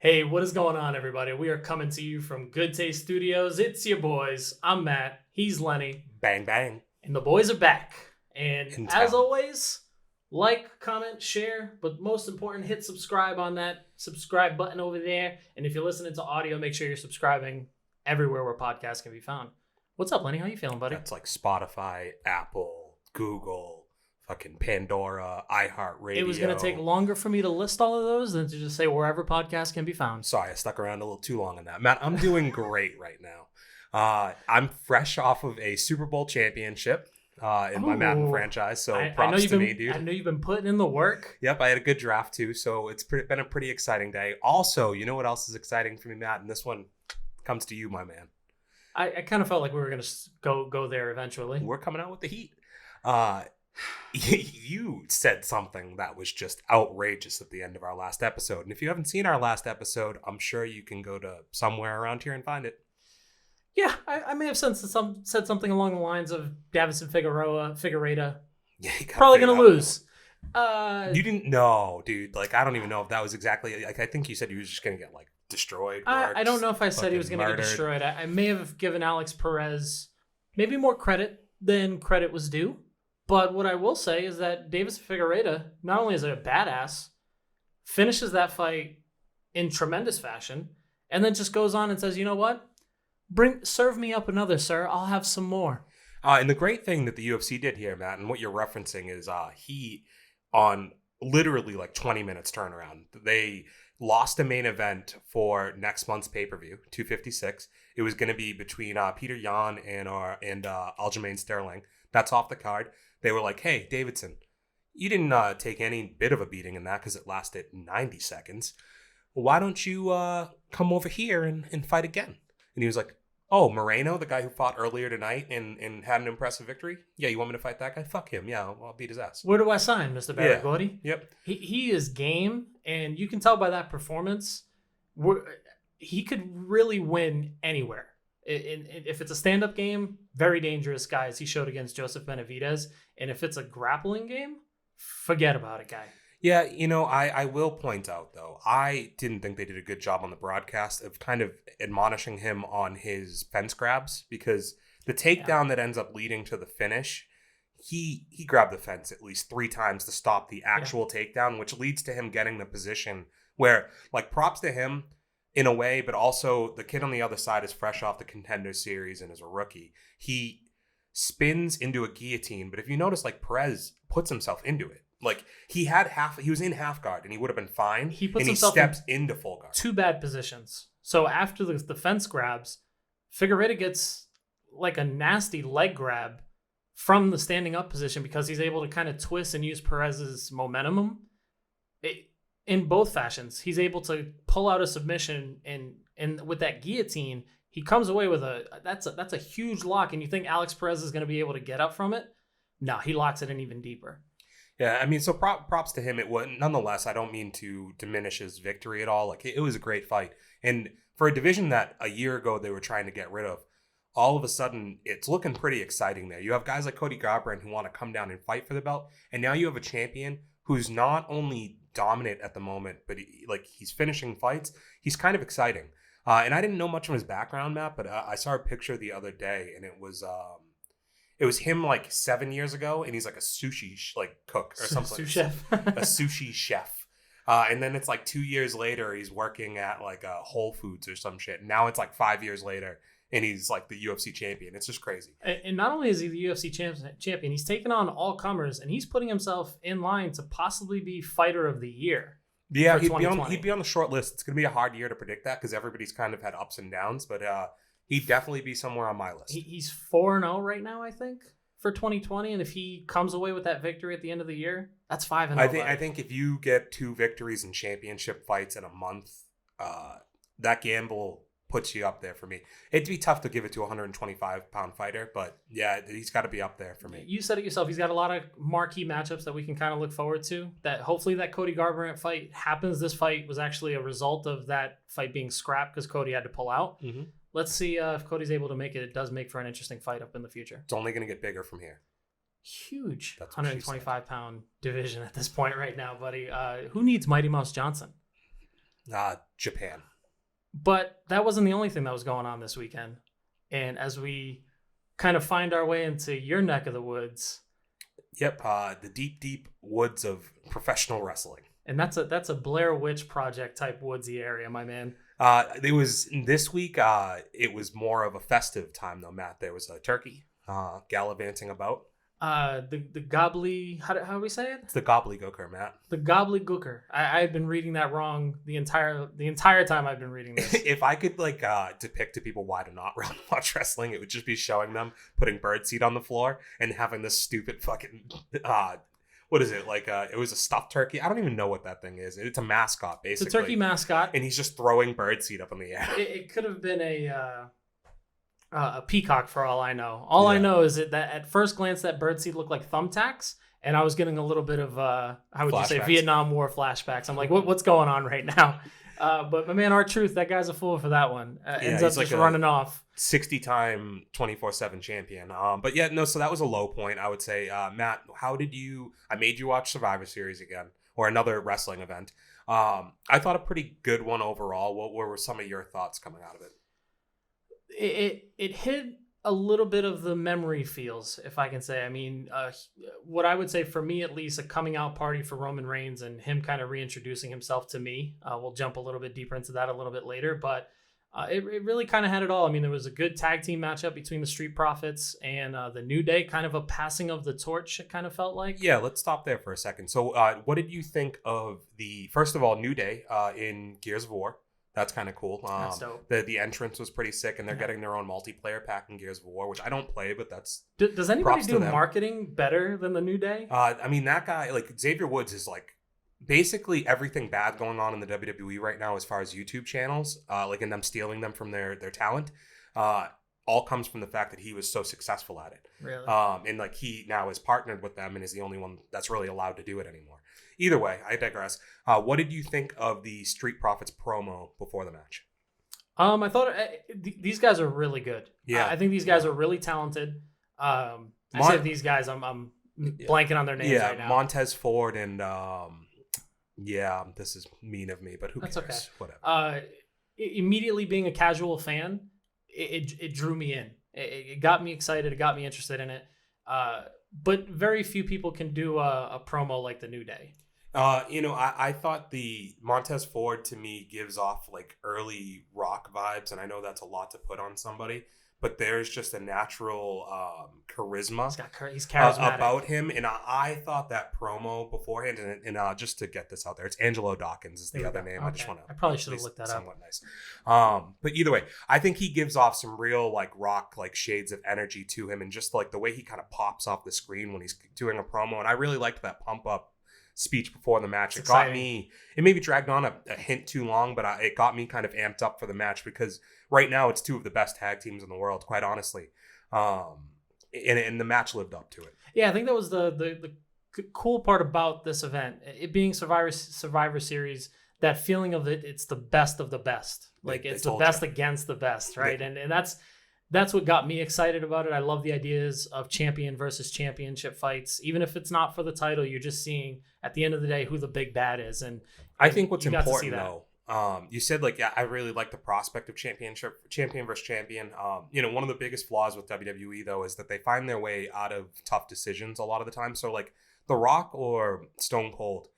Hey, what is going on, everybody? We are coming to you from Good Taste Studios. It's your boys. I'm Matt. He's Lenny. Bang, bang. And the boys are back. And In as town. always, like, comment, share, but most important, hit subscribe on that subscribe button over there. And if you're listening to audio, make sure you're subscribing everywhere where podcasts can be found. What's up, Lenny? How you feeling, buddy? That's like Spotify, Apple, Google, fucking Pandora, iHeartRadio. It was going to take longer for me to list all of those than to just say wherever podcasts can be found. Sorry, I stuck around a little too long on that. Matt, I'm doing great right now. I'm fresh off of a Super Bowl championship in my Madden franchise, so props to me, dude. I know you've been putting in the work. Yep, I had a good draft too, so it's been a pretty exciting day. Also, you know what else is exciting for me, Matt? And this one comes to you, my man. I kind of felt like we were going to go there eventually. We're coming out with the heat. You said something that was just outrageous at the end of our last episode. And if you haven't seen our last episode, I'm sure you can go to somewhere around here and find it. Yeah, I may have said something along the lines of Davison Figueiredo. Yeah, Probably going to lose. You didn't know, dude. Like, I don't even know if that was exactly... Like, I think you said he was just going to get, like, destroyed. I don't know if I said he was going to get destroyed. I may have given Alex Perez maybe more credit than credit was due. But what I will say is that Davison Figueiredo, not only is a badass, finishes that fight in tremendous fashion, and then just goes on and says, you know what? Serve me up another, sir. I'll have some more. And the great thing that the UFC did here, Matt, and what you're referencing is he, on literally like 20 minutes turnaround, they lost a main event for next month's pay-per-view, 256. It was going to be between Peter Yan and Aljamain Sterling. That's off the card. They were like, hey, Davidson, you didn't take any bit of a beating in that because it lasted 90 seconds. Why don't you come over here and fight again? And he was like, oh, Moreno, the guy who fought earlier tonight and had an impressive victory? Yeah, you want me to fight that guy? Fuck him. Yeah, I'll beat his ass. Where do I sign, Mr. Barragodi? Yeah. Yep. He is game, and you can tell by that performance, he could really win anywhere. If it's a stand-up game, very dangerous guy, as he showed against Joseph Benavidez. And if it's a grappling game, forget about it, guy. Yeah, I will point out, though, I didn't think they did a good job on the broadcast of kind of admonishing him on his fence grabs, because the takedown that ends up leading to the finish, he grabbed the fence at least 3 times to stop the actual takedown, which leads to him getting the position where, like, props to him in a way, but also the kid on the other side is fresh off the Contender Series and is a rookie. He spins into a guillotine, but if you notice, like, Perez puts himself into it. Like, he was in half guard and he would have been fine. He puts and himself he steps into full guard. 2 bad positions. So after the fence grabs, Figueiredo gets like a nasty leg grab from the standing up position because he's able to kind of twist and use Perez's momentum. In both fashions, he's able to pull out a submission, and with that guillotine, he comes away with that's a huge lock. And you think Alex Perez is going to be able to get up from it? No, he locks it in even deeper. Yeah, I mean, so props to him. It was, nonetheless, I don't mean to diminish his victory at all. Like, it was a great fight. And for a division that a year ago they were trying to get rid of, all of a sudden it's looking pretty exciting there. You have guys like Cody Garbrandt who want to come down and fight for the belt. And now you have a champion who's not only dominant at the moment, but he's finishing fights. He's kind of exciting. And I didn't know much of his background, Matt, but I saw a picture the other day, and it was him like 7 years ago, and he's like a sushi cook or something. Sous chef. A sushi chef. And then it's like 2 years later, he's working at like a Whole Foods or some shit. Now it's like 5 years later, and he's like the UFC champion. It's just crazy. And not only is he the UFC champion, he's taken on all comers, and he's putting himself in line to possibly be fighter of the year. Yeah, he'd be on the short list. It's going to be a hard year to predict that because everybody's kind of had ups and downs, but he'd definitely be somewhere on my list. He's 4-0 right now, I think, for 2020. And if he comes away with that victory at the end of the year, that's 5-0. I think if you get 2 victories in championship fights in a month, that gamble puts you up there for me. It'd be tough to give it to a 125-pound fighter, but yeah, he's got to be up there for me. You said it yourself. He's got a lot of marquee matchups that we can kind of look forward to. That hopefully that Cody Garbrandt fight happens. This fight was actually a result of that fight being scrapped because Cody had to pull out. Mm-hmm. Let's see if Cody's able to make it. It does make for an interesting fight up in the future. It's only going to get bigger from here. Huge 125-pound division at this point right now, buddy. Who needs Mighty Mouse Johnson? Japan. But that wasn't the only thing that was going on this weekend. And as we kind of find our way into your neck of the woods. Yep, the deep, deep woods of professional wrestling. And that's a Blair Witch Project type woodsy area, my man. It was this week. It was more of a festive time, though, Matt. There was a turkey gallivanting about. The gobbly, how do we say it? It's the gobbledygooker, Matt. The gobbledygooker. I've been reading that wrong the entire time I've been reading this. If I could depict to people why to not watch wrestling, it would just be showing them putting birdseed on the floor and having this stupid fucking what is it? It was a stuffed turkey. I don't even know what that thing is. It's a mascot, basically. It's a turkey mascot. And he's just throwing birdseed up in the air. It could have been a peacock for all I know. All I know is that at first glance, that birdseed looked like thumbtacks. And I was getting a little bit of, how would you say, Vietnam War flashbacks. I'm like, what's going on right now? But my man, R-Truth, that guy's a fool for that one. Ends up just running off. 60-time 24/7 champion. So that was a low point, I would say. Matt, I made you watch Survivor Series again, or another wrestling event. I thought a pretty good one overall. What were some of your thoughts coming out of it? It hit a little bit of the memory feels, if I can say. I mean, what I would say for me, at least, a coming out party for Roman Reigns and him kind of reintroducing himself to me. We'll jump a little bit deeper into that a little bit later, but it really kind of had it all. I mean, there was a good tag team matchup between the Street Profits and the New Day, kind of a passing of the torch, it kind of felt like. Yeah, let's stop there for a second. So what did you think of first of all, New Day in Gears of War? That's kind of cool. That's dope. The entrance was pretty sick, and they're getting their own multiplayer pack in Gears of War, which I don't play, but that's does anybody do marketing better than the New Day? I mean, that guy, Xavier Woods, is basically everything bad going on in the WWE right now as far as YouTube channels, and them stealing them from their talent, all comes from the fact that he was so successful at it. Really? And he now is partnered with them and is the only one that's really allowed to do it anymore. Either way, I digress. What did you think of the Street Profits promo before the match? I thought these guys are really good. Yeah, I think these guys are really talented. I said these guys. I'm blanking on their names right now. Montez Ford and this is mean of me, but who cares? That's okay. Whatever. Immediately being a casual fan, it drew me in. It got me excited. It got me interested in it. But very few people can do a promo like the New Day. I thought the Montez Ford to me gives off early rock vibes, and I know that's a lot to put on somebody, but there's just a natural charisma. He's charismatic about him, and I thought that promo beforehand, and just to get this out there, it's Angelo Dawkins is the other name. Okay. I probably should have looked that up. Somewhat nice. But either way, I think he gives off some real rock shades of energy to him, and just the way he kind of pops off the screen when he's doing a promo, and I really liked that pump up speech before the match. It maybe dragged on a hint too long, but it got me kind of amped up for the match, because right now it's two of the best tag teams in the world, quite honestly. And the match lived up to it. Yeah, I think that was the cool part about this event, it being Survivor Series. That feeling of it's the best of the best, it's the best against the best, right? And that's what got me excited about it. I love the ideas of champion versus championship fights. Even if it's not for the title, you're just seeing at the end of the day who the big bad is. And I think what's important though, you said I really like the prospect of champion versus champion. One of the biggest flaws with WWE though is that they find their way out of tough decisions a lot of the time. So The Rock or Stone Cold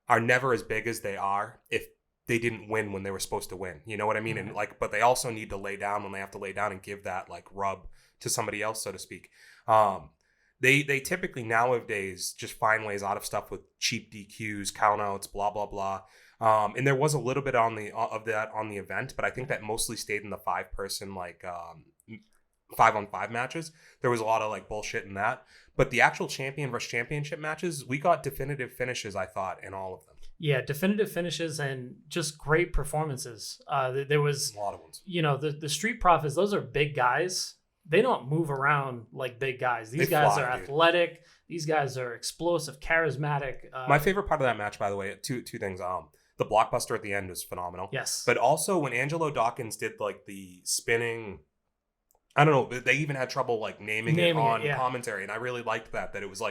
are never as big as they are if they didn't win when they were supposed to win. You know what I mean? Mm-hmm. And but they also need to lay down when they have to lay down and give that rub to somebody else, so to speak. They typically nowadays just find ways out of stuff with cheap DQs, countouts, blah blah blah. And there was a little bit of that on the event, but I think that mostly stayed in the 5-person 5-on-5 matches. There was a lot of bullshit in that, but the actual champion versus championship matches, we got definitive finishes, I thought, in all of them. Yeah, definitive finishes and just great performances. There was a lot of ones. The Street Profits, those are big guys. They don't move around like big guys. These guys are athletic. These guys are explosive, charismatic. My favorite part of that match, by the way, two things. The blockbuster at the end was phenomenal. Yes. But also when Angelo Dawkins did the spinning, I don't know, they even had trouble naming it on commentary, and I really liked that it was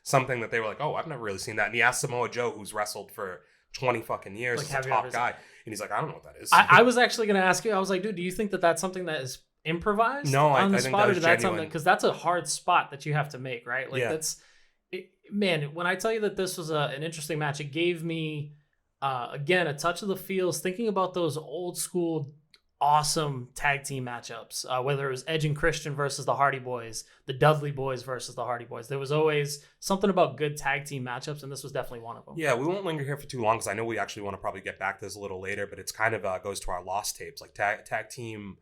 something that they were oh, I've never really seen that. And he asked Samoa Joe, who's wrestled for 20 fucking years Like, as have a you top ever guy. And he's like, I don't know what that is. I was actually going to ask you. I was like, dude, do you think that that's something that is improvised No, on the I think spot, that or was did that something? genuine. Because that's a hard spot that you have to make, right? Like Yeah. man. When I tell you that this was an interesting match, it gave me again a touch of the feels. Thinking about those old school awesome tag team matchups, whether it was Edge and Christian versus the Hardy Boys, the Dudley Boys versus the Hardy Boys. There was always something about good tag team matchups, and this was definitely one of them. Yeah, we won't linger here for too long because I know we actually want to probably get back to this a little later, but it's kind of goes to our lost tapes. Like tag team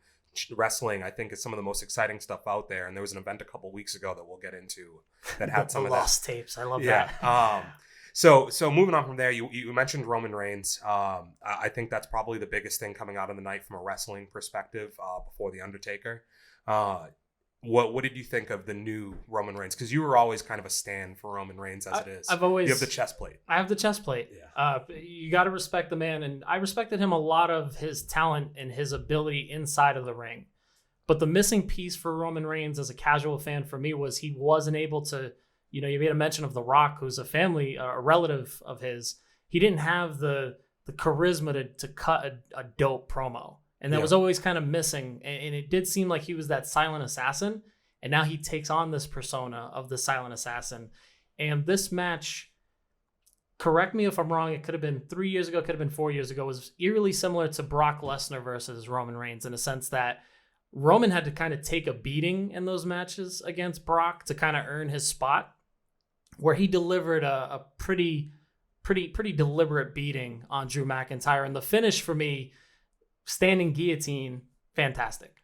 wrestling, I think, is some of the most exciting stuff out there. And there was an event a couple weeks ago that we'll get into that had some of lost tapes. I love that. that. So moving on from there, you mentioned Roman Reigns. I think that's probably the biggest thing coming out of the night from a wrestling perspective before the Undertaker. What did you think of the new Roman Reigns? Because you were always kind of a stan for Roman Reigns as it is. You have the chest plate. I have the chest plate. Yeah. You got to respect the man, and I respected him a lot of his talent and his ability inside of the ring. But the missing piece for Roman Reigns as a casual fan for me was he wasn't able to. You made a mention of The Rock, who's a relative of his. He didn't have the charisma to cut a dope promo. And that was always kind of missing. And it did seem like he was that silent assassin. And now he takes on this persona of the silent assassin. And this match, correct me if I'm wrong, it could have been 3 years ago, could have been 4 years ago, was eerily similar to Brock Lesnar versus Roman Reigns in a sense that Roman had to kind of take a beating in those matches against Brock to kind of earn his spot, where he delivered a pretty deliberate beating on Drew McIntyre. And the finish for me, standing guillotine, fantastic.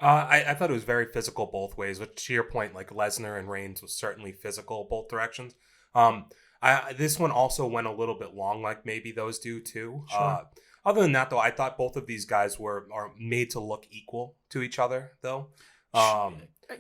I thought it was very physical both ways. But to your point, like Lesnar and Reigns was certainly physical both directions. This one also went a little bit long, like maybe those do too. Sure. Other than that, though, I thought both of these guys are made to look equal to each other, though.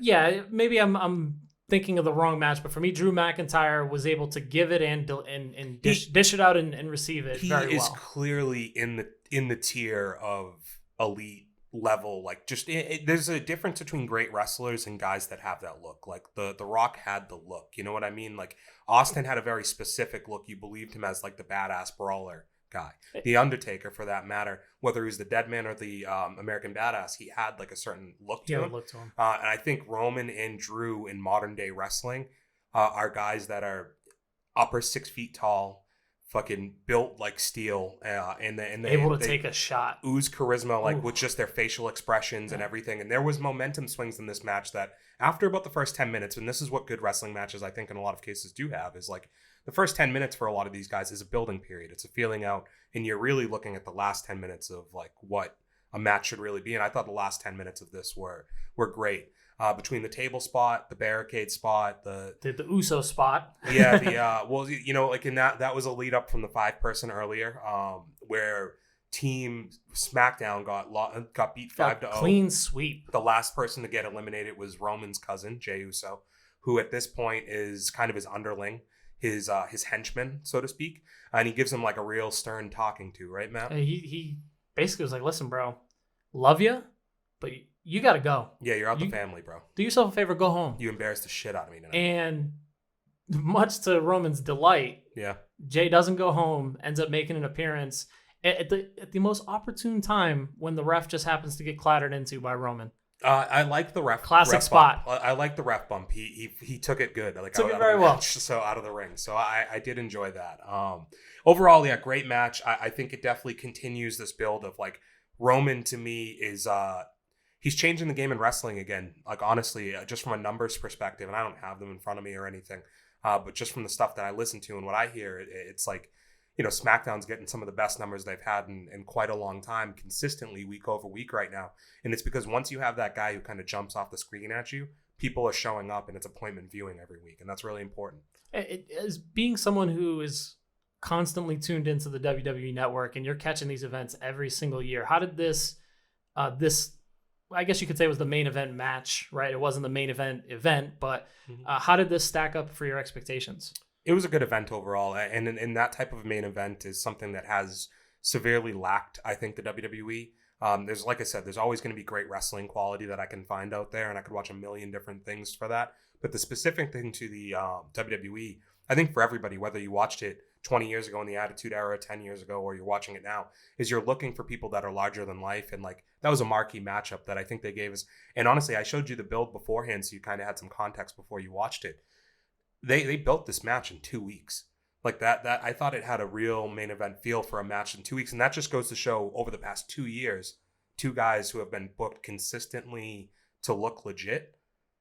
Yeah, maybe I'm thinking of the wrong match, but for me, Drew McIntyre was able to give it and dish it out and receive it very well. He is clearly in the tier of elite level. Like, just there's a difference between great wrestlers and guys that have that look. Like the Rock had the look, you know what I mean? Like Austin had a very specific look. You believed him as like the badass brawler guy. The Undertaker, for that matter, whether he was the Dead Man or the American Badass, he had like a certain look to him. And I think Roman and Drew in modern day wrestling are guys that are upper 6 feet tall, fucking built like steel, and they able to take a shot, ooze charisma, like with just their facial expressions and everything. And there was momentum swings in this match that after about the first 10 minutes, and this is what good wrestling matches I think in a lot of cases do have, is like the first 10 minutes for a lot of these guys is a building period. It's a feeling out, and you're really looking at the last 10 minutes of like what a match should really be. And I thought the last 10 minutes of this were great. Between the table spot, the barricade spot, the Uso spot. Yeah, well, like in that was a lead up from the 5-person earlier, where Team SmackDown got beat 5-0. Clean sweep. The last person to get eliminated was Roman's cousin, Jey Uso, who at this point is kind of his underling, his henchman, so to speak. And he gives him like a real stern talking to, right, Matt? He basically was like, listen, bro, love you, but you got to go. Yeah, you're out the family, bro. Do yourself a favor, go home. You embarrassed the shit out of me tonight. And much to Roman's delight, Jay doesn't go home, ends up making an appearance at the most opportune time when the ref just happens to get clattered into by Roman. I like the ref. Classic ref spot. Bump. I like the ref bump. He took it good. Like took it very well. So out of the ring. So I did enjoy that. Overall, yeah, great match. I think it definitely continues this build of like Roman to me is he's changing the game in wrestling again. Like honestly, just from a numbers perspective, and I don't have them in front of me or anything, but just from the stuff that I listen to and what I hear, it's like, SmackDown's getting some of the best numbers they've had in quite a long time, consistently week over week right now. And it's because once you have that guy who kind of jumps off the screen at you, people are showing up and it's appointment viewing every week. And that's really important. As being someone who is constantly tuned into the WWE network and you're catching these events every single year, how did this, I guess you could say it was the main event match, right? It wasn't the main event, but how did this stack up for your expectations? It was a good event overall, and that type of main event is something that has severely lacked, I think, the WWE. There's, like I said, there's always going to be great wrestling quality that I can find out there, and I could watch a million different things for that. But the specific thing to the WWE, I think for everybody, whether you watched it 20 years ago in the Attitude Era, 10 years ago, or you're watching it now, is you're looking for people that are larger than life. And like, that was a marquee matchup that I think they gave us. And honestly, I showed you the build beforehand, so you kind of had some context before you watched it. They built this match in 2 weeks. Like that I thought it had a real main event feel for a match in 2 weeks. And that just goes to show over the past 2 years, two guys who have been booked consistently to look legit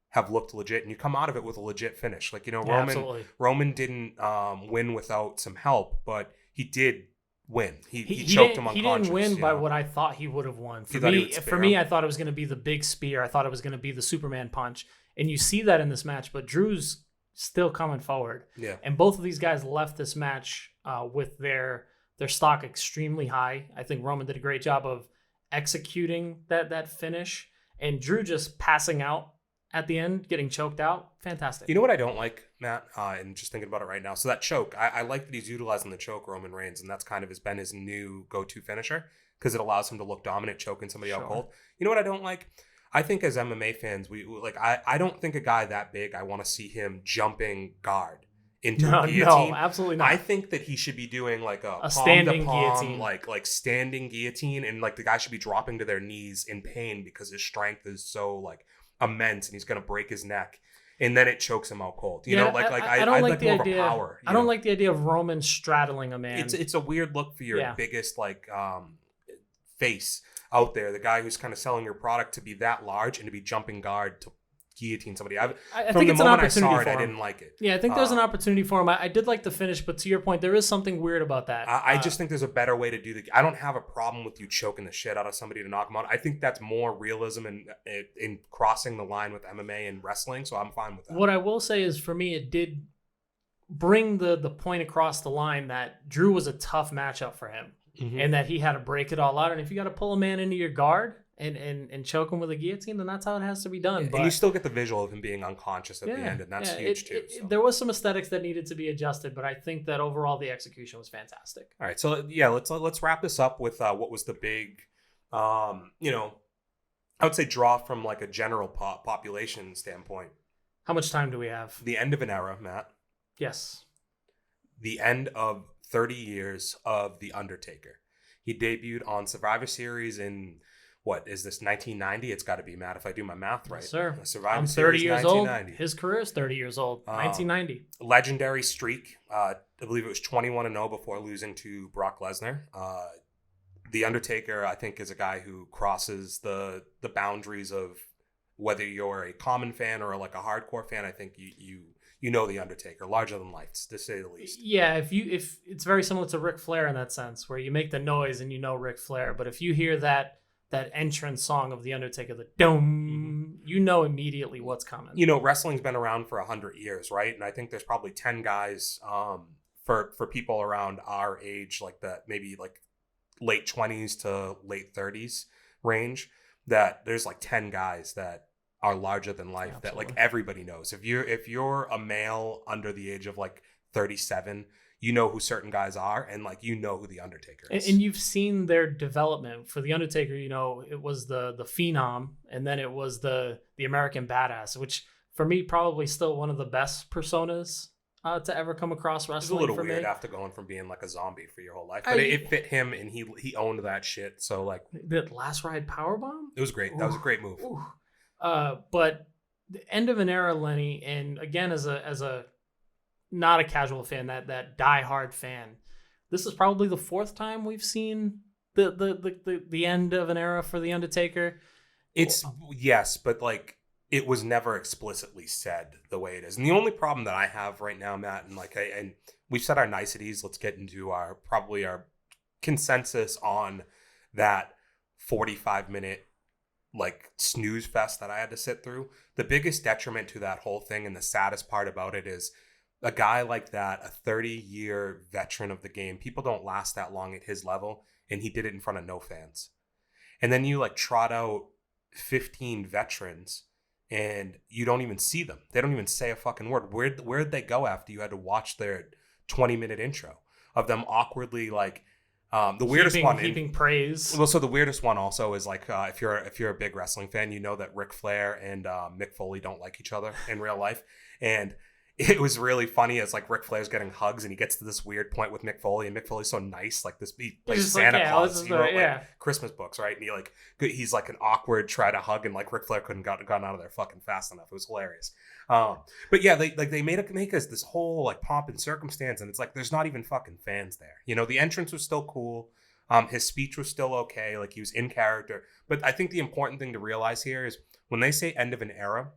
have looked legit, and you come out of it with a legit finish. Like, Roman didn't win without some help, but he did win. He choked him unconscious. He didn't win by what I thought he would have won. For me, I thought it was going to be the big spear. I thought it was going to be the Superman punch, and you see that in this match. But Drew's still coming forward. Yeah, and both of these guys left this match with their stock extremely high. I think Roman did a great job of executing that finish, and Drew just passing out at the end, getting choked out. Fantastic. You know what I don't like, Matt? And just thinking about it right now. So that choke, I like that he's utilizing the choke, Roman Reigns, and that's kind of been his new go-to finisher because it allows him to look dominant, choking somebody out cold. You know what I don't like? I think as MMA fans, I don't think a guy that big, I want to see him jumping guard into a guillotine. No, absolutely not. I think that he should be doing like a standing palm-to-palm, guillotine, like standing guillotine, and like the guy should be dropping to their knees in pain because his strength is so like immense, and he's gonna break his neck, and then it chokes him out cold. I don't like the idea. Power, I don't like the idea of Roman straddling a man. It's a weird look for your biggest face out there, the guy who's kind of selling your product, to be that large and to be jumping guard to guillotine somebody. I think it's an opportunity for him. I didn't like it. Yeah, I think there's an opportunity for him. I did like the finish, but to your point, there is something weird about that. I just think there's a better way to do I don't have a problem with you choking the shit out of somebody to knock them out. I think that's more realism in crossing the line with MMA and wrestling, so I'm fine with that. What I will say is, for me, it did bring the point across the line that Drew was a tough matchup for him, and that he had to break it all out. And if you got to pull a man into your guard and choke him with a guillotine, then that's how it has to be done. But and you still get the visual of him being unconscious at the end, and that's huge too. There was some aesthetics that needed to be adjusted, but I think that overall the execution was fantastic. All right, so let's wrap this up with what was the big, I would say draw from like a general population standpoint. How much time do we have? The end of an era, Matt. Yes. The end of 30 years of The Undertaker. He debuted on Survivor Series in, what is this, 1990? It's got to be, Matt, if I do my math right. Yes, sir. Survivor I'm 30 Series, years old. His career is 30 years old. 1990. Legendary streak. I believe it was 21-0 before losing to Brock Lesnar. The Undertaker, I think, is a guy who crosses the boundaries of whether you're a common fan or like a hardcore fan. I think you know The Undertaker, larger than life, to say the least. Yeah, if it's very similar to Ric Flair in that sense, where you make the noise and you know Ric Flair, but if you hear that entrance song of The Undertaker, the dome, you know immediately what's coming. Wrestling's been around for 100 years, right? And I think there's probably 10 guys for people around our age, like that, maybe like late 20s to late 30s range, that there's like 10 guys that are larger than life. Absolutely. That like everybody knows. If you're a male under the age of like 37, you know who certain guys are, and like you know who The Undertaker is. And you've seen their development. For The Undertaker, it was the Phenom, and then it was the American Badass, which for me probably still one of the best personas to ever come across wrestling. It's a little weird after going from being like a zombie for your whole life, but it fit him, and he owned that shit. So like the Last Ride Powerbomb, it was great. That was a great move. But the end of an era, Lenny, and again as a not a casual fan, that diehard fan, this is probably the fourth time we've seen the end of an era for The Undertaker. It's yes, but like it was never explicitly said the way it is. And the only problem that I have right now, Matt, and like and we've said our niceties, let's get into our consensus on that 45-minute like snooze fest that I had to sit through. The biggest detriment to that whole thing, and the saddest part about it, is a guy like that, a 30-year veteran of the game, people don't last that long at his level, and he did it in front of no fans. And then you like trot out 15 veterans and you don't even see them. They don't even say a fucking word. Where'd they go after you had to watch their 20-minute intro of them awkwardly like the weirdest one heaping praise. Well, so the weirdest one also is like if you're a big wrestling fan, you know that Ric Flair and Mick Foley don't like each other in real life, and it was really funny as like Ric Flair's getting hugs and he gets to this weird point with Mick Foley, and Mick Foley's so nice, like this he plays Santa Claus. He wrote like Christmas books, right? And he's like an awkward try to hug, and like Ric Flair couldn't gotten out of there fucking fast enough. It was hilarious. But yeah, they make us this whole like pomp and circumstance, and it's like there's not even fucking fans there. You know, the entrance was still cool. His speech was still okay, like he was in character. But I think the important thing to realize here is when they say end of an era,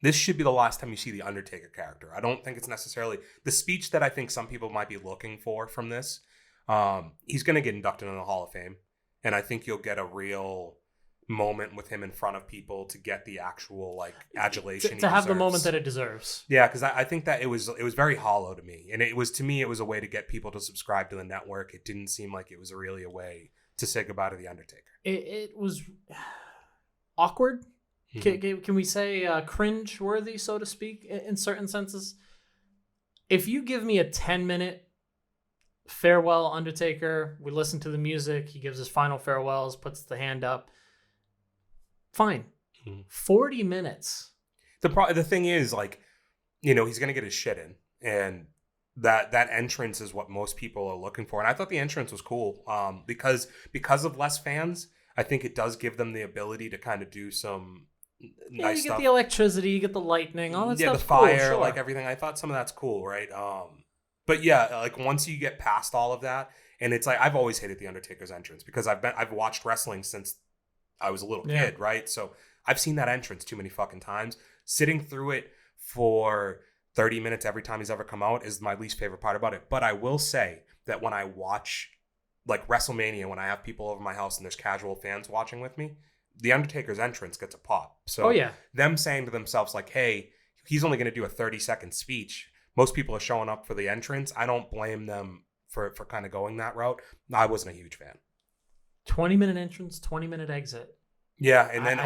this should be the last time you see the Undertaker character. I don't think it's necessarily the speech that I think some people might be looking for from this. He's going to get inducted into the Hall of Fame. And I think you'll get a real moment with him in front of people to get the actual like adulation to have the moment that it deserves. Yeah, because I think that it was very hollow to me. And it was a way to get people to subscribe to the network. It didn't seem like it was really a way to say goodbye to the Undertaker. It was awkward. Can we say cringe-worthy, so to speak, in certain senses? If you give me a 10-minute farewell Undertaker, we listen to the music, he gives his final farewells, puts the hand up, fine. 40 minutes. The thing is, like, you know, he's going to get his shit in, and that entrance is what most people are looking for. And I thought the entrance was cool because of less fans. I think it does give them the ability to kind of do some nice you get stuff. The electricity, you get the lightning, all that stuff. The fire, cool, sure. Like everything. I thought some of that's cool, right? But yeah, like once you get past all of that, and it's like I've always hated the Undertaker's entrance because I've watched wrestling since I was a little kid, right? So I've seen that entrance too many fucking times. Sitting through it for 30 minutes every time he's ever come out is my least favorite part about it. But I will say that when I watch like WrestleMania, when I have people over my house and there's casual fans watching with me, the Undertaker's entrance gets a pop. So them saying to themselves like, hey, he's only going to do a 30-second speech. Most people are showing up for the entrance. I don't blame them for kind of going that route. I wasn't a huge fan. 20-minute entrance, 20-minute exit. Yeah, and then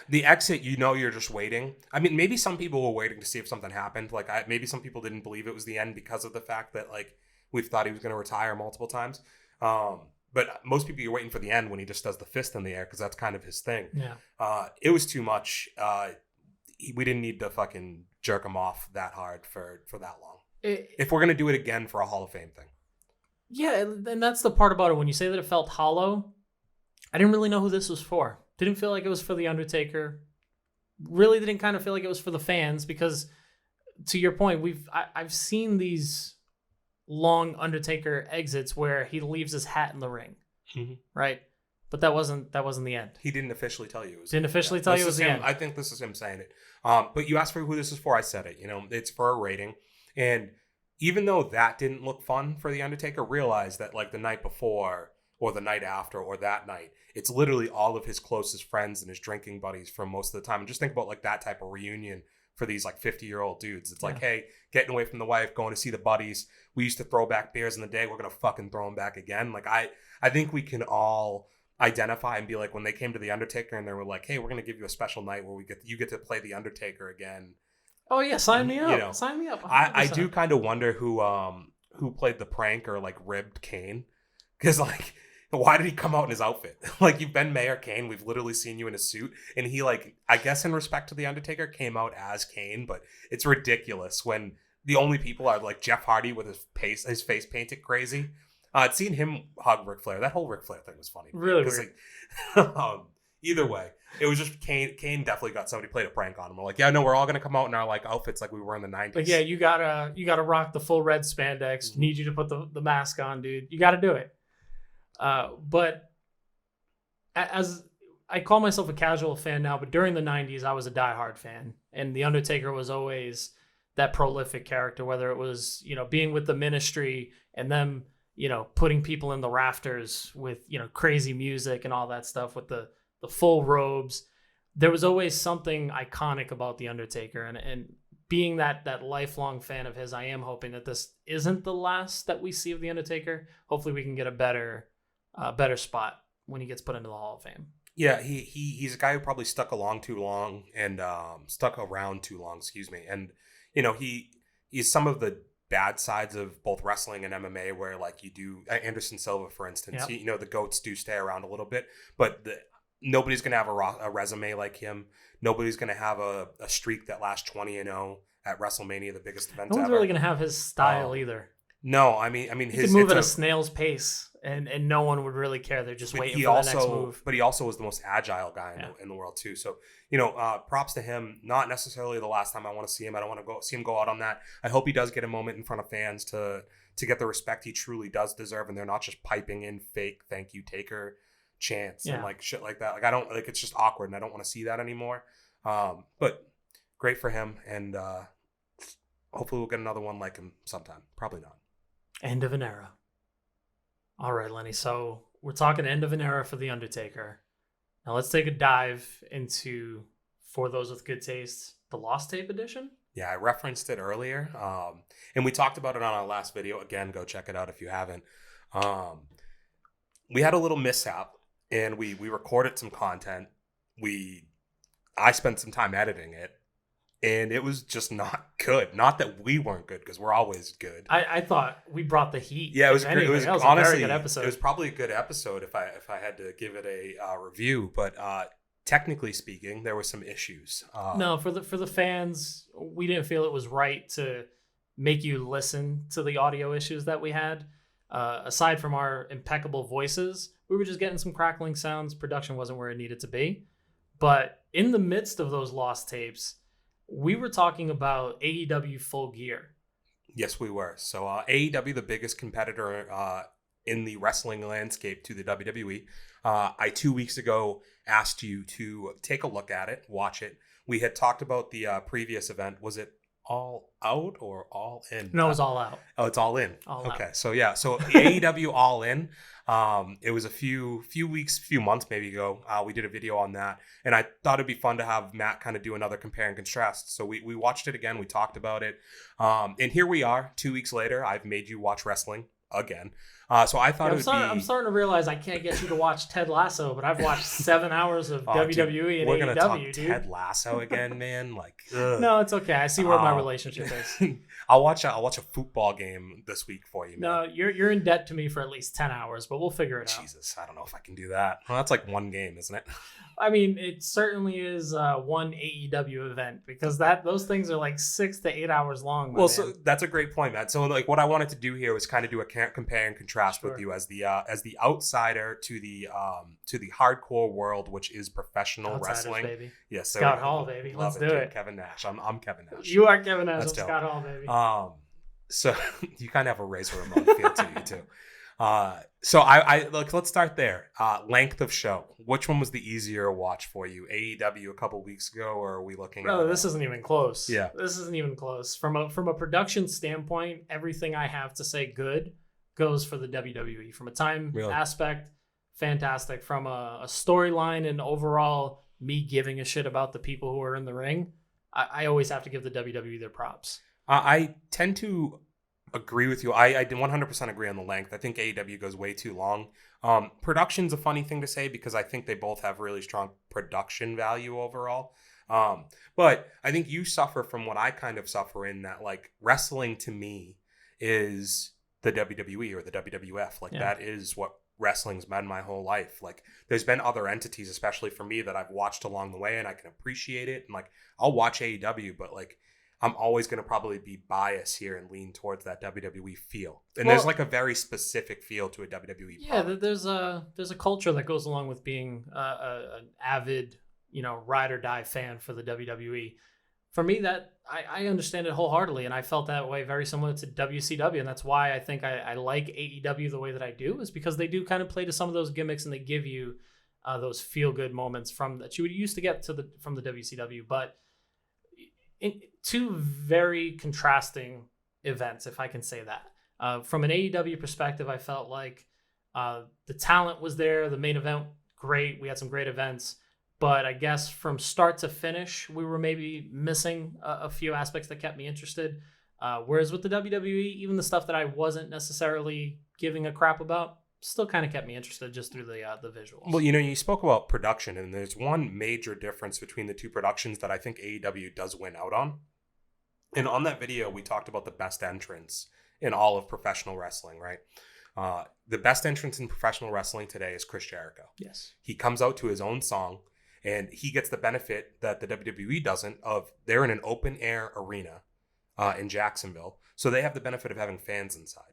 the exit, you know, you're just waiting. I mean, maybe some people were waiting to see if something happened. Like, maybe some people didn't believe it was the end because of the fact that, like, we've thought he was going to retire multiple times. But most people, you're waiting for the end when he just does the fist in the air because that's kind of his thing. Yeah. It was too much. We didn't need to fucking jerk him off that hard for that long. If we're going to do it again for a Hall of Fame thing. Yeah, and that's the part about it. When you say that it felt hollow, I didn't really know who this was for. Didn't feel like it was for The Undertaker. Really didn't kind of feel like it was for the fans because, to your point, I've seen these long Undertaker exits where he leaves his hat in the ring, right? But that wasn't the end. He didn't officially tell you. Didn't officially tell you it was the end. I think this is him saying it. But you asked for who this is for. I said it. You know, it's for a rating. And even though that didn't look fun for The Undertaker, realize that like the night before or the night after or that night, it's literally all of his closest friends and his drinking buddies from most of the time. And just think about like that type of reunion for these like 50-year-old dudes. It's like, hey, getting away from the wife, going to see the buddies. We used to throw back beers in the day. We're going to fucking throw them back again. Like I think we can all identify and be like, when they came to The Undertaker and they were like, hey, we're going to give you a special night where you get to play The Undertaker again. Oh yeah, sign me up. You know, sign me up. I do kind of wonder who played the prank or like ribbed Kane, because like, why did he come out in his outfit? Like, you've been Mayor Kane. We've literally seen you in a suit, and he like, I guess in respect to The Undertaker, came out as Kane, but it's ridiculous when the only people are like Jeff Hardy with his face painted crazy. I'd seen him hug Ric Flair. That whole Ric Flair thing was funny. Really weird. Like, either way, it was just Kane. Kane definitely got somebody played a prank on him. We're like, yeah, no, we're all gonna come out in our like outfits like we were in the 90s. But yeah, you gotta rock the full red spandex. Need you to put the mask on, dude. You gotta do it. But as I call myself a casual fan now, but during the 90s, I was a diehard fan, and The Undertaker was always that prolific character, whether it was, you know, being with the Ministry and them, you know, putting people in the rafters with, you know, crazy music and all that stuff with the full robes. There was always something iconic about The Undertaker, and being that lifelong fan of his, I am hoping that this isn't the last that we see of The Undertaker. Hopefully we can get a better spot when he gets put into the Hall of Fame. Yeah, he's a guy who probably stuck around too long, excuse me. And, you know, he's some of the bad sides of both wrestling and MMA, where like you do Anderson Silva, for instance, Yep. you know, the GOATs do stay around a little bit, but nobody's going to have a resume like him. Nobody's going to have a streak that lasts 20-0 at WrestleMania, the biggest event No one's ever. really gonna have his style either. No, I mean, He could move at a snail's pace, and no one would really care. They're just waiting for the next move. But he also was the most agile guy in the world too. So props to him. Not necessarily the last time I want to see him. I don't want to see him go out on that. I hope he does get a moment in front of fans to get the respect he truly does deserve, and they're not just piping in fake "Thank you, Taker" chants and like shit like that. Like I don't like, it's just awkward, and I don't want to see that anymore. But great for him, and hopefully we'll get another one like him sometime. Probably not. End of an era. All right, Lenny. So we're talking end of an era for The Undertaker. Now let's take a dive into, for those with good taste, the Lost Tape edition. Yeah, I referenced it earlier. And we talked about it on our last video. Again, go check it out if you haven't. We had a little mishap, and we recorded some content. I spent some time editing it, and it was just not good. Not that we weren't good, because we're always good. I thought we brought the heat. Yeah, it was great. It was honestly a very good episode. It was probably a good episode if I had to give it a review. But technically speaking, there were some issues. No, for the fans, we didn't feel it was right to make you listen to the audio issues that we had. Aside from our impeccable voices, we were just getting some crackling sounds. Production wasn't where it needed to be. But in the midst of those lost tapes, we were talking about AEW Full Gear. Yes, we were. So AEW, the biggest competitor in the wrestling landscape to the WWE. I 2 weeks ago asked you to take a look at it, watch it. We had talked about the previous event. Was it All Out or All In? No, it was All Out. Oh, it's All In. All okay, out. So yeah, so AEW All In. It was a few months maybe ago. We did a video on that, and I thought it'd be fun to have Matt kind of do another compare and contrast. So we watched it again. We talked about it, and here we are 2 weeks later. I've made you watch wrestling again. So I thought I'm starting to realize I can't get you to watch Ted Lasso, but I've watched 7 hours of WWE and we're gonna AEW, talk dude. Ted Lasso again, man. Like, ugh. No, it's okay. I see where my relationship is. I'll watch a football game this week for you, man. No, you're in debt to me for at least 10 hours, but we'll figure it out. Jesus, I don't know if I can do that. Well, that's like one game, isn't it? I mean, it certainly is one AEW event, because those things are like 6 to 8 hours long. Well, so that's a great point, Matt. So like what I wanted to do here was kind of do a compare and contrast with you as the outsider to the hardcore world, which is professional Outsiders, wrestling. Baby. Yes, sir. Scott Hall, baby. Let's do it. Kevin Nash. I'm Kevin Nash. You are Kevin Nash. I'm That's Scott Hall, baby. So you kind of have a Razor Ramon feel to you too. So I look. Let's start there. Length of show. Which one was the easier watch for you? AEW a couple weeks ago, or are we looking? Brother, this isn't even close. Yeah, this isn't even close. From a production standpoint, everything I have to say good goes for the WWE. From a time aspect, fantastic. From a storyline and overall, me giving a shit about the people who are in the ring, I always have to give the WWE their props. I tend to agree with you. I 100% agree on the length. I think AEW goes way too long. Production's a funny thing to say, because I think they both have really strong production value overall. But I think you suffer from what I kind of suffer in, that like wrestling to me is the WWE or the WWF. Like that is what wrestling's been my whole life. Like there's been other entities, especially for me, that I've watched along the way, and I can appreciate it. And like I'll watch AEW, but like I'm always going to probably be biased here and lean towards that WWE feel. And there's like a very specific feel to a WWE. Yeah, there's a culture that goes along with being an avid, ride or die fan for the WWE. For me, that I understand it wholeheartedly, and I felt that way very similar to WCW, and that's why I think I like AEW the way that I do, is because they do kind of play to some of those gimmicks, and they give you those feel good moments that you used to get from the WCW, but in two very contrasting events, if I can say that. From an AEW perspective, I felt like the talent was there, the main event, great. We had some great events, but I guess from start to finish, we were maybe missing a few aspects that kept me interested. Whereas with the WWE, even the stuff that I wasn't necessarily giving a crap about still kind of kept me interested just through the visuals. Well, you spoke about production, and there's one major difference between the two productions that I think AEW does win out on. And on that video, we talked about the best entrance in all of professional wrestling, right? The best entrance in professional wrestling today is Chris Jericho. Yes. He comes out to his own song, and he gets the benefit that the WWE doesn't, of they're in an open air arena. in Jacksonville. So they have the benefit of having fans inside.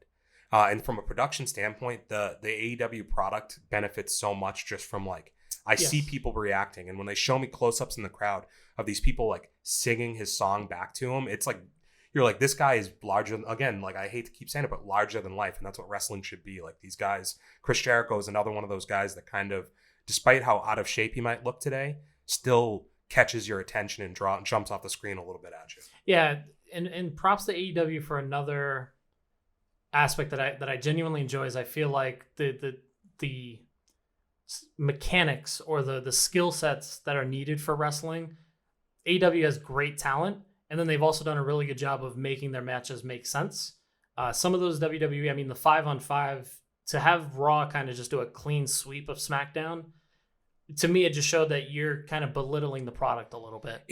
And from a production standpoint, the AEW product benefits so much just from like, I see people reacting. And when they show me close-ups in the crowd of these people like singing his song back to him, it's like, you're like, this guy is larger than, again, like I hate to keep saying it, but larger than life. And that's what wrestling should be. Like these guys, Chris Jericho is another one of those guys that kind of, despite how out of shape he might look today, still catches your attention and jumps off the screen a little bit at you. Yeah. And props to AEW for another aspect that I genuinely enjoy is I feel like the mechanics or the skill sets that are needed for wrestling, AEW has great talent, and then they've also done a really good job of making their matches make sense. Some of those WWE, I mean, the 5-on-5, to have Raw kind of just do a clean sweep of SmackDown, to me, it just showed that you're kind of belittling the product a little bit.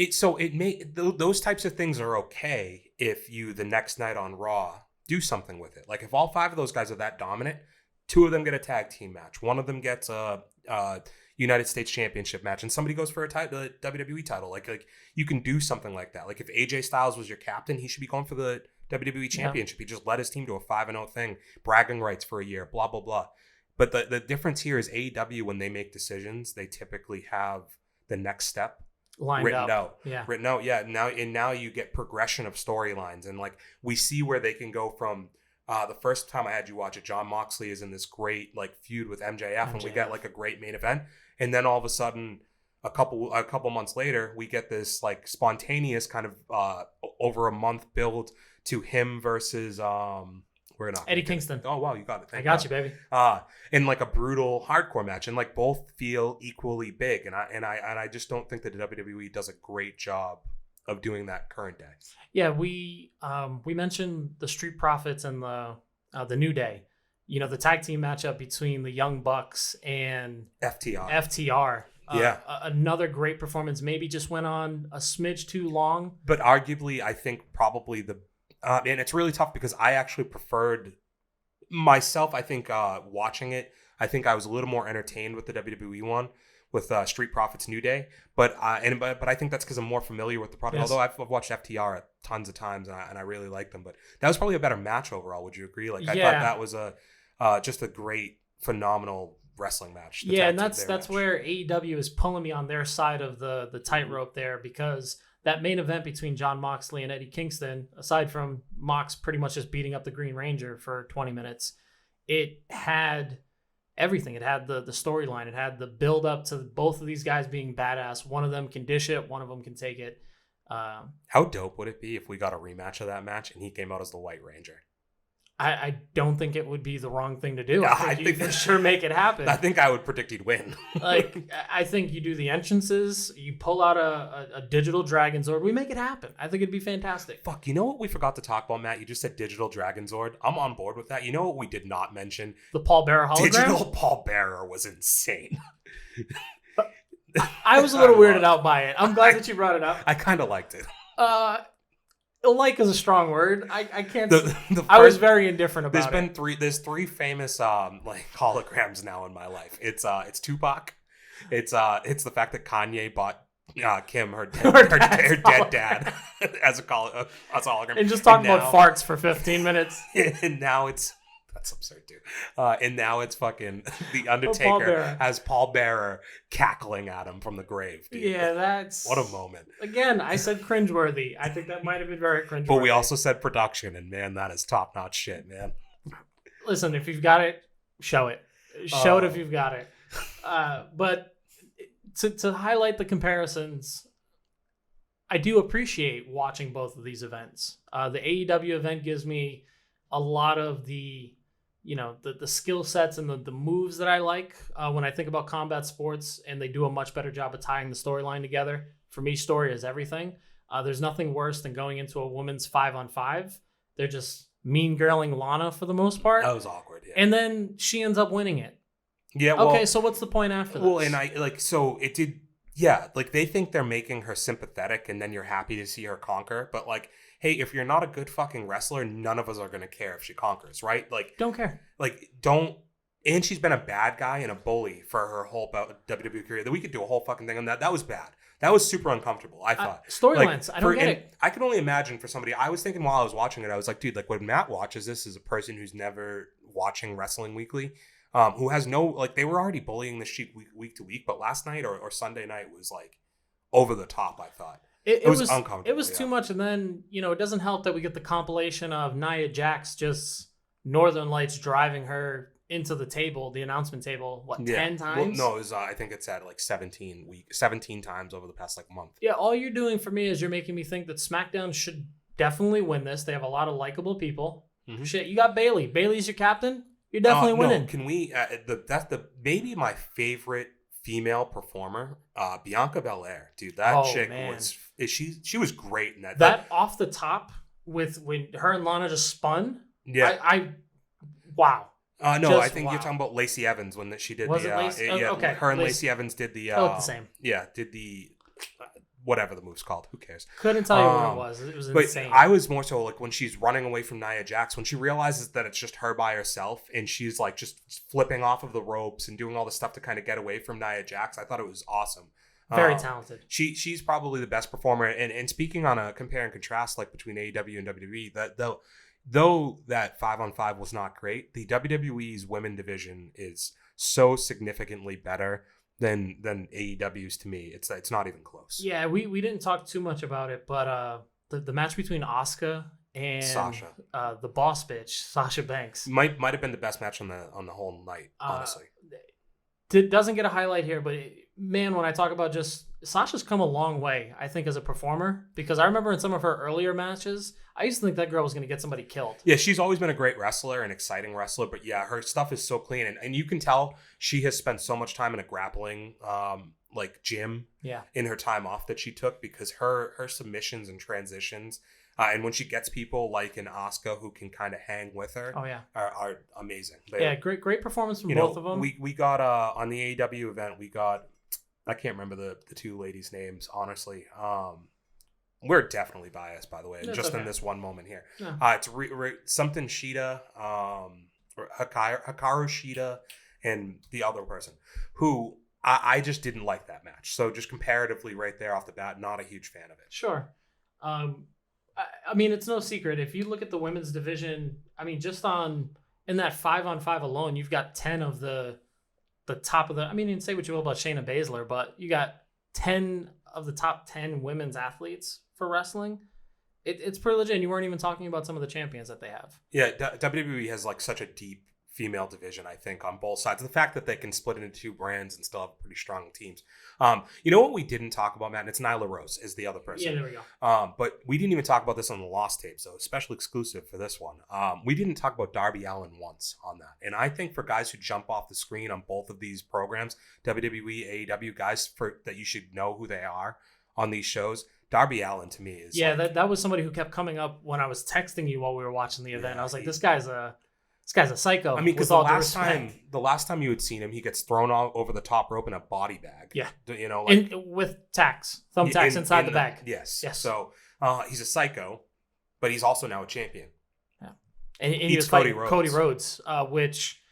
Those types of things are okay if you, the next night on Raw, do something with it. Like if all 5 of those guys are that dominant, 2 of them get a tag team match. One of them gets a United States Championship match, and somebody goes for a WWE title. Like you can do something like that. Like if AJ Styles was your captain, he should be going for the WWE Championship. He just led his team to a 5-0 thing, bragging rights for a year, blah, blah, blah. But the difference here is AEW, when they make decisions, they typically have the next step written out. Yeah. Now you get progression of storylines, and like we see where they can go from. The first time I had you watch it, Jon Moxley is in this great like feud with MJF, and we get like a great main event, and then all of a sudden, a couple months later, we get this like spontaneous kind of over a month build to him versus Eddie Kingston. Oh wow, you got it. I got you, baby. In like a brutal hardcore match, and like both feel equally big, and I just don't think that the WWE does a great job of doing that current day. Yeah, we mentioned the Street Profits and the New Day. You know, the tag team matchup between the Young Bucks and FTR. Another great performance. Maybe just went on a smidge too long. But arguably, I think probably and it's really tough because I actually preferred myself. I think watching it, I think I was a little more entertained with the WWE one, with Street Profits New Day. But I think that's because I'm more familiar with the product. Yes. Although I've watched FTR tons of times and I really like them. But that was probably a better match overall. Would you agree? Like I thought that was just a great, phenomenal wrestling match. And that's where AEW is pulling me on their side of the tightrope there, because that main event between Jon Moxley and Eddie Kingston, aside from Mox pretty much just beating up the Green Ranger for 20 minutes, it had everything. It had the storyline. It had the build up to both of these guys being badass. One of them can dish it. One of them can take it. How dope would it be if we got a rematch of that match and he came out as the White Ranger? I don't think it would be the wrong thing to do. I think you for sure make it happen. I think I would predict he'd win. Like, I think you do the entrances, you pull out a digital Dragon Zord, we make it happen. I think it'd be fantastic. Fuck, you know what we forgot to talk about, Matt? You just said digital Dragon Zord. I'm on board with that. You know what we did not mention? The Paul Bearer hologram? Digital Paul Bearer was insane. I was a little weirded out by it. I'm glad that you brought it up. I kind of liked it. Like is a strong word. I can't. I was very indifferent about it. There's 3 famous like holograms now in my life. It's Tupac. It's the fact that Kanye bought Kim her dead dad as a hologram, and just talking about farts for 15 minutes. And now that's absurd too. And now it's fucking the Undertaker has Paul Bearer cackling at him from the grave. Dude. Yeah, that's what a moment. Again, I said cringeworthy. I think that might have been very cringeworthy. But we also said production, and man, that is top notch shit, man. Listen, if you've got it, show it. Show it if you've got it. But to highlight the comparisons, I do appreciate watching both of these events. The AEW event gives me a lot of the skill sets and the moves that I like when I think about combat sports, and they do a much better job of tying the storyline together. For me, story is everything. There's nothing worse than going into a women's 5-on-5. They're just mean girling Lana for the most part. That was awkward, yeah. And then she ends up winning it. Yeah. Well, okay, so what's the point after this? Well, and it did. Yeah, like they think they're making her sympathetic, and then you're happy to see her conquer. But like, hey, if you're not a good fucking wrestler, none of us are going to care if she conquers, right? Like, don't care. Like, don't. And she's been a bad guy and a bully for her whole WWE career. That we could do a whole fucking thing on that. That was bad. That was super uncomfortable, I thought. Storylines, I don't get it. I can only imagine for somebody, I was thinking while I was watching it, I was like, dude, like when Matt watches this as a person who's never watching Wrestling Weekly, who has no, like they were already bullying this sheet week to week, but last night or Sunday night was like over the top, I thought. It was uncomfortable. It was too much. And then, it doesn't help that we get the compilation of Nia Jax just Northern Lights driving her into the table, the announcement table, 10 times? Well, no, it was, I think it's at like 17 times over the past like month. Yeah, all you're doing for me is you're making me think that SmackDown should definitely win this. They have a lot of likable people. Mm-hmm. Shit, you got Bayley. Bayley's your captain. You're definitely winning. No, can we? That's maybe my favorite female performer, Bianca Belair. Dude, that chick she was great in that. That off the top with when her and Lana just spun. Yeah, wow. No, I think you're talking about Lacey Evans when she did Was it Lacey? Okay. Her and Lacey Evans did the. They look the same. Yeah, did the. Whatever the move's called, who cares? Couldn't tell you what it was. It was insane. I was more so like when she's running away from Nia Jax, when she realizes that it's just her by herself and she's like just flipping off of the ropes and doing all the stuff to kind of get away from Nia Jax. I thought it was awesome. Very talented. She's probably the best performer. And speaking on a compare and contrast like between AEW and WWE, that though that 5-on-5 was not great, the WWE's women division is so significantly better than AEW's to me. It's not even close. Yeah, we didn't talk too much about it, but the match between Asuka and Sasha, the boss bitch, Sasha Banks, might have been the best match on the whole night, honestly. Doesn't get a highlight here, but man, when I talk about just Sasha's come a long way, I think, as a performer, because I remember in some of her earlier matches, I used to think that girl was going to get somebody killed. Yeah, she's always been a great wrestler, an exciting wrestler, but yeah, her stuff is so clean, and you can tell she has spent so much time in a grappling gym in her time off that she took, because her submissions and transitions, and when she gets people like an Asuka who can kind of hang with her, are amazing. Great performance from both of them. We got on the AEW event, we got, I can't remember the two ladies' names, honestly. We're definitely biased, by the way, in this one moment here. Yeah. It's something Shida, or Hikaru Shida, and the other person who I just didn't like that match. So just comparatively right there off the bat, not a huge fan of it. Sure. I mean, it's no secret. If you look at the women's division, I mean, just in that 5-on-5 alone, you've got 10 of the top of the, I mean, you can say what you will about Shayna Baszler, but you got 10 of the top 10 women's athletes for wrestling. It's pretty legit. And you weren't even talking about some of the champions that they have. Yeah, WWE has like such a deep female division, I think, on both sides. The fact that they can split into two brands and still have pretty strong teams. You know what we didn't talk about, Matt? And it's Nyla Rose is the other person. Yeah, there we go. But we didn't even talk about this on the Lost tape, so special exclusive for this one. We didn't talk about Darby Allen once on that. And I think for guys who jump off the screen on both of these programs, WWE, AEW, guys that you should know who they are on these shows, Darby Allen to me is that was somebody who kept coming up when I was texting you while we were watching the event. I was like, this guy's a psycho. I mean, because the last time you had seen him, he gets thrown all over the top rope in a body bag. Yeah, with thumbtacks inside the bag. Yes. So he's a psycho, but he's also now a champion. Yeah, and he was fighting Cody Rhodes, which,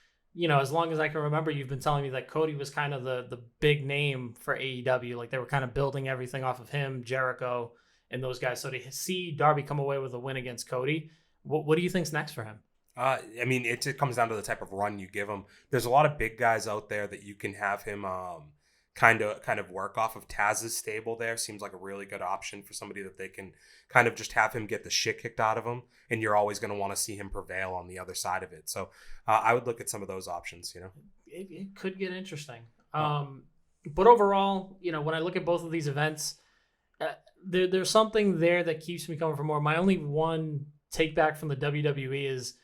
as long as I can remember, you've been telling me that Cody was kind of the big name for AEW. Like they were kind of building everything off of him, Jericho, and those guys. So to see Darby come away with a win against Cody, what do you think's next for him? I mean, it comes down to the type of run you give him. There's a lot of big guys out there that you can have him kind of work off of. Taz's stable there seems like a really good option for somebody that they can kind of just have him get the shit kicked out of him, and you're always going to want to see him prevail on the other side of it. So I would look at some of those options. It could get interesting. But overall, when I look at both of these events, there's something there that keeps me coming for more. My only one take back from the WWE is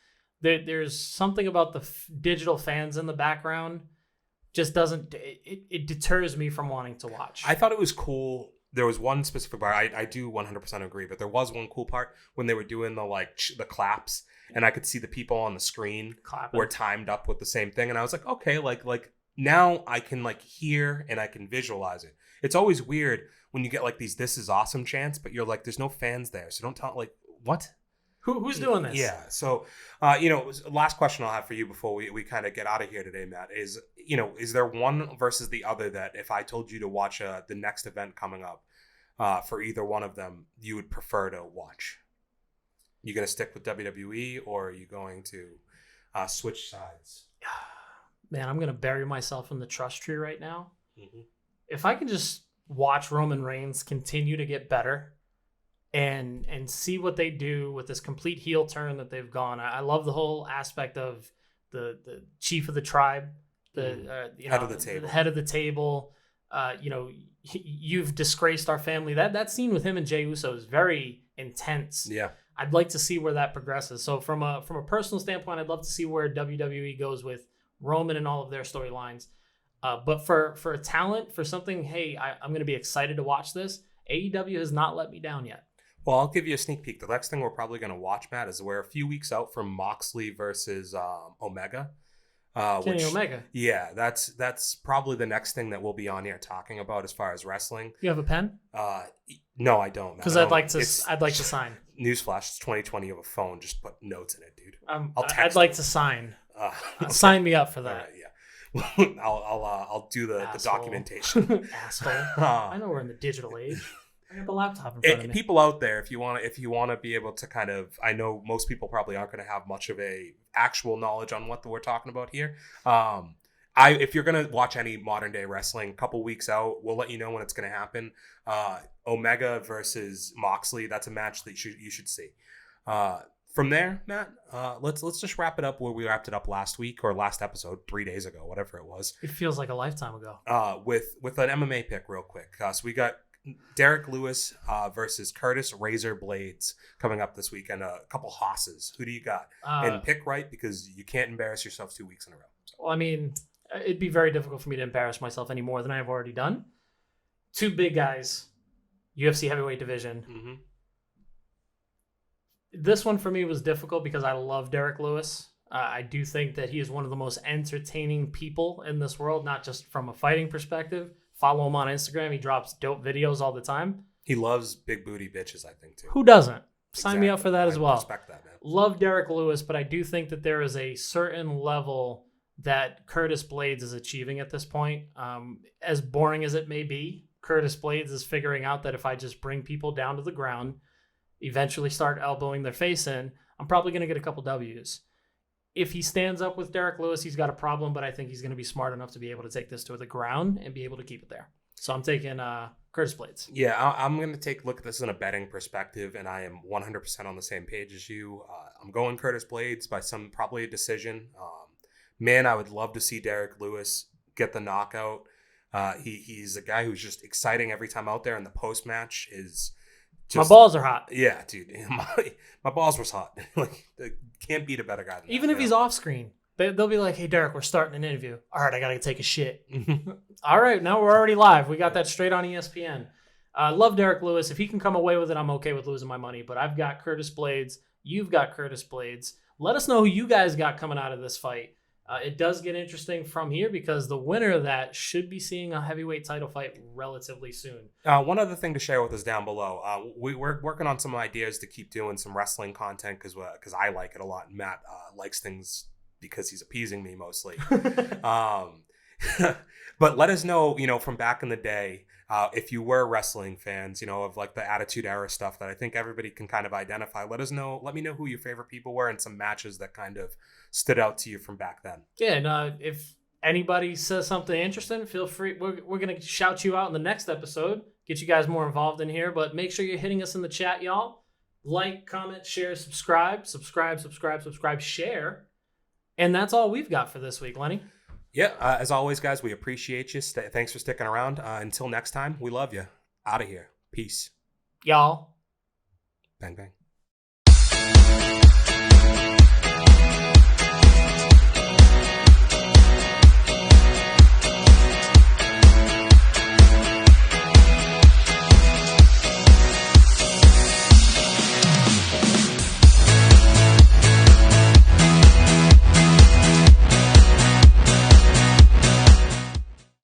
there's something about the digital fans in the background just doesn't, it deters me from wanting to watch. I thought it was cool. There was one specific part, I do 100% agree, but there was one cool part when they were doing the claps, and I could see the people on the screen clapping were timed up with the same thing, and I was like, okay, like now I can like hear and I can visualize it. It's always weird when you get like these "this is awesome" chants, but you're like, there's no fans there, so don't tell, like, what? Who's doing this? Yeah. So, last question I'll have for you before we kind of get out of here today, Matt, is, is there one versus the other that if I told you to watch the next event coming up for either one of them, you would prefer to watch? You going to stick with WWE or are you going to switch sides? Man, I'm going to bury myself in the trust tree right now. Mm-hmm. If I can just watch Roman Reigns continue to get better and see what they do with this complete heel turn that they've gone. I love the whole aspect of the chief of the tribe, the head of the table. The head of the table. You've disgraced our family. That scene with him and Jey Uso is very intense. Yeah. I'd like to see where that progresses. So from a personal standpoint, I'd love to see where WWE goes with Roman and all of their storylines. But for a talent, for something, hey, I'm going to be excited to watch this. AEW has not let me down yet. Well, I'll give you a sneak peek. The next thing we're probably going to watch, Matt, is we're a few weeks out from Moxley versus Omega. Kenny Omega. Yeah, that's probably the next thing that we'll be on here talking about as far as wrestling. You have a pen? No, I don't. Because I'd like to sign. Newsflash, it's 2020. You have a phone. Just put notes in it, dude. I'd like to sign. Sign me up for that. All right, yeah. I'll do the documentation. Asshole. I know we're in the digital age. I got the laptop in front of me. People out there, if you want to be able to kind of, I know most people probably aren't going to have much of a actual knowledge on what we're talking about here. If you're going to watch any modern day wrestling, a couple weeks out, we'll let you know when it's going to happen. Omega versus Moxley, that's a match that you should see. From there, Matt, let's just wrap it up where we wrapped it up last week or last episode, 3 days ago, whatever it was. It feels like a lifetime ago. With an MMA pick real quick. So we got Derrick Lewis versus Curtis Razor Blayes coming up this week, and a couple hosses. Who do you got? And pick right, because you can't embarrass yourself 2 weeks in a row. So. Well, I mean, it'd be very difficult for me to embarrass myself any more than I've already done. Two big guys, UFC heavyweight division. Mm-hmm. This one for me was difficult because I love Derrick Lewis. I do think that he is one of the most entertaining people in this world, not just from a fighting perspective. Follow him on Instagram. He drops dope videos all the time. He loves big booty bitches, I think, too. Who doesn't? Sign me up for that as well. I respect that, man. Love Derrick Lewis, but I do think that there is a certain level that Curtis Blayes is achieving at this point. As boring as it may be, Curtis Blayes is figuring out that if I just bring people down to the ground, eventually start elbowing their face in, I'm probably going to get a couple W's. If he stands up with Derrick Lewis, he's got a problem, but I think he's going to be smart enough to be able to take this to the ground and be able to keep it there. So I'm taking Curtis Blayes. Yeah, I'm going to take a look at this in a betting perspective, and I am 100% on the same page as you. I'm going Curtis Blayes by probably a decision. Man, I would love to see Derrick Lewis get the knockout. He's a guy who's just exciting every time out there, and the post-match is just... My balls are hot. Yeah, dude. My balls was hot. Like, can't beat a better guy than Even if he's off screen. They'll be like, hey, Derek, we're starting an interview. All right, I got to take a shit. All right, now we're already live. We got that straight on ESPN. Love Derrick Lewis. If he can come away with it, I'm okay with losing my money. But I've got Curtis Blayes. You've got Curtis Blayes. Let us know who you guys got coming out of this fight. It does get interesting from here because the winner of that should be seeing a heavyweight title fight relatively soon. One other thing to share with us down below. We're working on some ideas to keep doing some wrestling content because I like it a lot. And Matt likes things because he's appeasing me mostly. But let us know, from back in the day, if you were wrestling fans, of like the Attitude Era stuff that I think everybody can kind of identify. Let me know who your favorite people were and some matches that kind of stood out to you from back then. Yeah, and if anybody says something interesting, feel free. We're going to shout you out in the next episode, get you guys more involved in here, but make sure you're hitting us in the chat, y'all. Like, comment, share, subscribe, share. And that's all we've got for this week, Lenny. Yeah, as always, guys, we appreciate you. Thanks for sticking around. Until next time, we love you. Out of here. Peace. Y'all. Bang, bang.